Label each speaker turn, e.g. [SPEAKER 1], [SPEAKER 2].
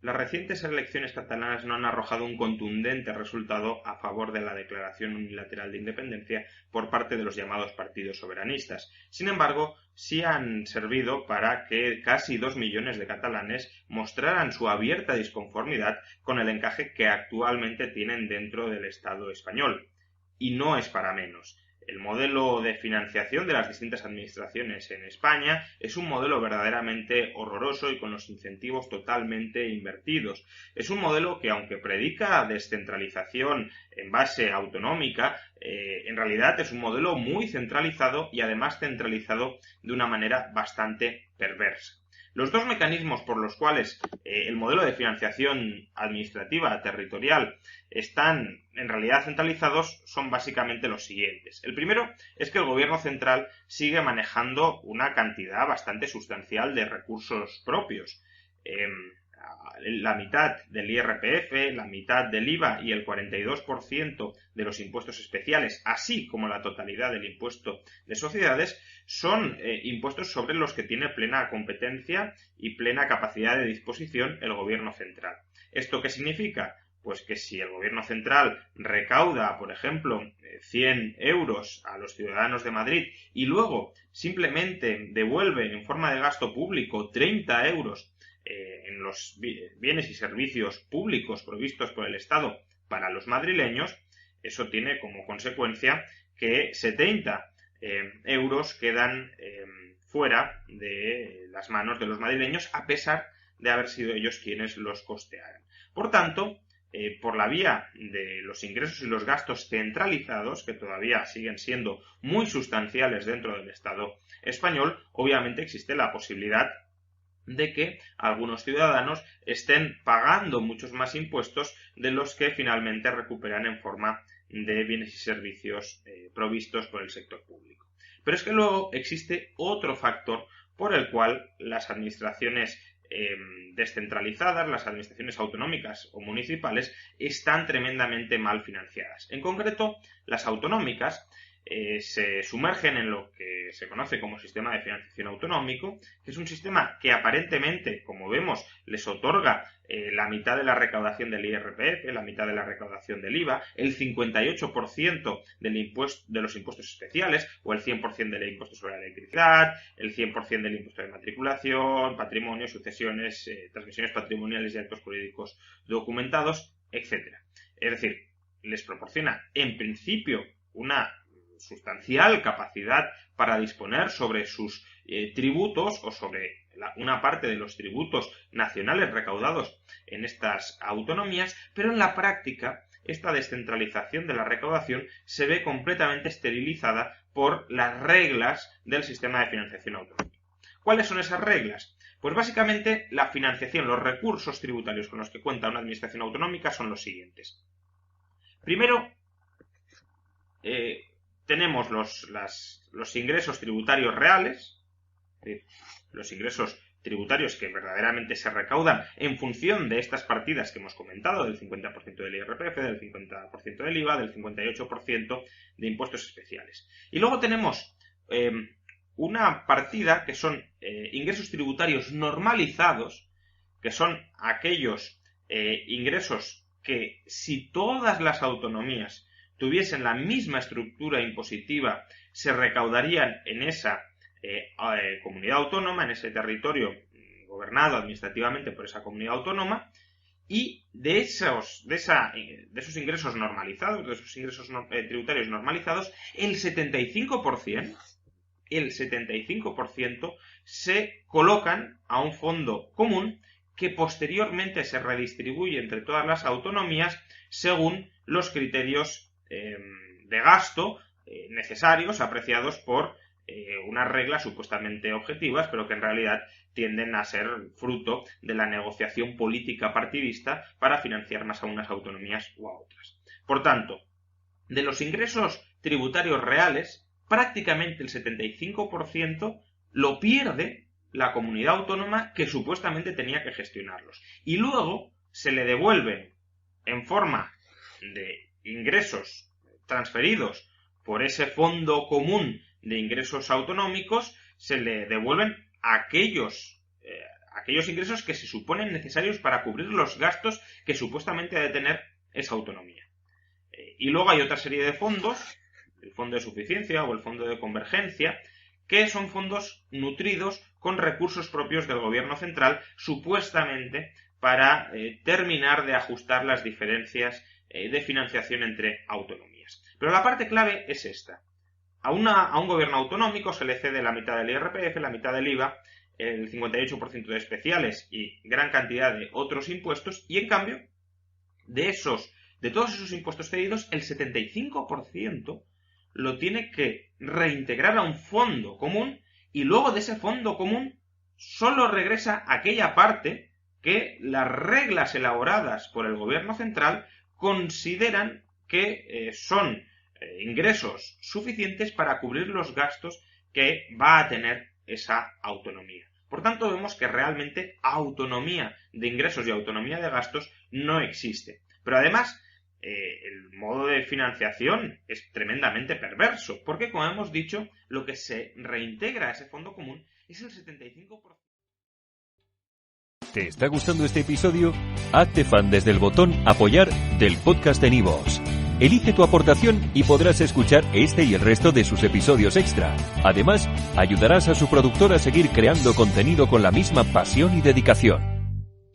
[SPEAKER 1] Las recientes elecciones catalanas no han arrojado un contundente resultado a favor de la declaración unilateral de independencia por parte de los llamados partidos soberanistas. Sin embargo, sí han servido para que casi 2 millones de catalanes mostraran su abierta disconformidad con el encaje que actualmente tienen dentro del Estado español. Y no es para menos. El modelo de financiación de las distintas administraciones en España es un modelo verdaderamente horroroso y con los incentivos totalmente invertidos. Es un modelo que, aunque predica descentralización en base autonómica, en realidad es un modelo muy centralizado y además centralizado de una manera bastante perversa. Los dos mecanismos por los cuales el modelo de financiación administrativa territorial están en realidad centralizados son básicamente los siguientes. El primero es que el gobierno central sigue manejando una cantidad bastante sustancial de recursos propios. La mitad del IRPF, la mitad del IVA y el 42% de los impuestos especiales, así como la totalidad del impuesto de sociedades, son impuestos sobre los que tiene plena competencia y plena capacidad de disposición el gobierno central. ¿Esto qué significa? Pues que si el gobierno central recauda, por ejemplo, 100 euros a los ciudadanos de Madrid y luego simplemente devuelve en forma de gasto público 30 euros en los bienes y servicios públicos provistos por el Estado para los madrileños, eso tiene como consecuencia que 70 euros quedan fuera de las manos de los madrileños a pesar de haber sido ellos quienes los costearan. Por tanto, por la vía de los ingresos y los gastos centralizados, que todavía siguen siendo muy sustanciales dentro del Estado español, obviamente existe la posibilidad de que algunos ciudadanos estén pagando muchos más impuestos de los que finalmente recuperan en forma de bienes y servicios provistos por el sector público. Pero es que luego existe otro factor por el cual las administraciones descentralizadas, las administraciones autonómicas o municipales, están tremendamente mal financiadas. En concreto, las autonómicas se sumergen en lo que se conoce como sistema de financiación autonómico, que es un sistema que aparentemente, como vemos, les otorga la mitad de la recaudación del IRPF, la mitad de la recaudación del IVA, el 58% de los impuestos especiales o el 100% del impuesto sobre la electricidad, el 100% del impuesto de matriculación, patrimonio, sucesiones, transmisiones patrimoniales y actos jurídicos documentados, etc. Es decir, les proporciona en principio una sustancial capacidad para disponer sobre sus tributos o sobre una parte de los tributos nacionales recaudados en estas autonomías, pero en la práctica esta descentralización de la recaudación se ve completamente esterilizada por las reglas del sistema de financiación autonómico. ¿Cuáles son esas reglas? Pues básicamente la financiación, los recursos tributarios con los que cuenta una administración autonómica son los siguientes. Primero, tenemos los ingresos tributarios reales, los ingresos tributarios que verdaderamente se recaudan en función de estas partidas que hemos comentado, del 50% del IRPF, del 50% del IVA, del 58% de impuestos especiales. Y luego tenemos una partida que son ingresos tributarios normalizados, que son aquellos ingresos que si todas las autonomías tuviesen la misma estructura impositiva, se recaudarían en esa comunidad autónoma, en ese territorio gobernado administrativamente por esa comunidad autónoma, y de esos ingresos normalizados, de esos ingresos tributarios normalizados, el 75% se colocan a un fondo común que posteriormente se redistribuye entre todas las autonomías según los criterios de gasto necesarios, apreciados por unas reglas supuestamente objetivas, pero que en realidad tienden a ser fruto de la negociación política partidista para financiar más a unas autonomías u a otras. Por tanto, de los ingresos tributarios reales, prácticamente el 75% lo pierde la comunidad autónoma que supuestamente tenía que gestionarlos. Y luego se le devuelven en forma de ingresos transferidos por ese fondo común de ingresos autonómicos, se le devuelven a aquellos ingresos que se suponen necesarios para cubrir los gastos que supuestamente ha de tener esa autonomía. Y luego hay otra serie de fondos, el fondo de suficiencia o el fondo de convergencia, que son fondos nutridos con recursos propios del gobierno central, supuestamente para terminar de ajustar las diferencias de financiación entre autonomías. Pero la parte clave es esta. A un gobierno autonómico se le cede la mitad del IRPF, la mitad del IVA, el 58% de especiales y gran cantidad de otros impuestos, y en cambio, de todos esos impuestos cedidos, el 75% lo tiene que reintegrar a un fondo común, y luego de ese fondo común solo regresa aquella parte que las reglas elaboradas por el gobierno central consideran que son ingresos suficientes para cubrir los gastos que va a tener esa autonomía. Por tanto, vemos que realmente autonomía de ingresos y autonomía de gastos no existe. Pero además, el modo de financiación es tremendamente perverso, porque, como hemos dicho, lo que se reintegra a ese fondo común es el 75%.
[SPEAKER 2] ¿Te está gustando este episodio? Hazte fan desde el botón Apoyar del podcast de Nivos. Elige tu aportación y podrás escuchar este y el resto de sus episodios extra. Además, ayudarás a su productor a seguir creando contenido con la misma pasión y dedicación.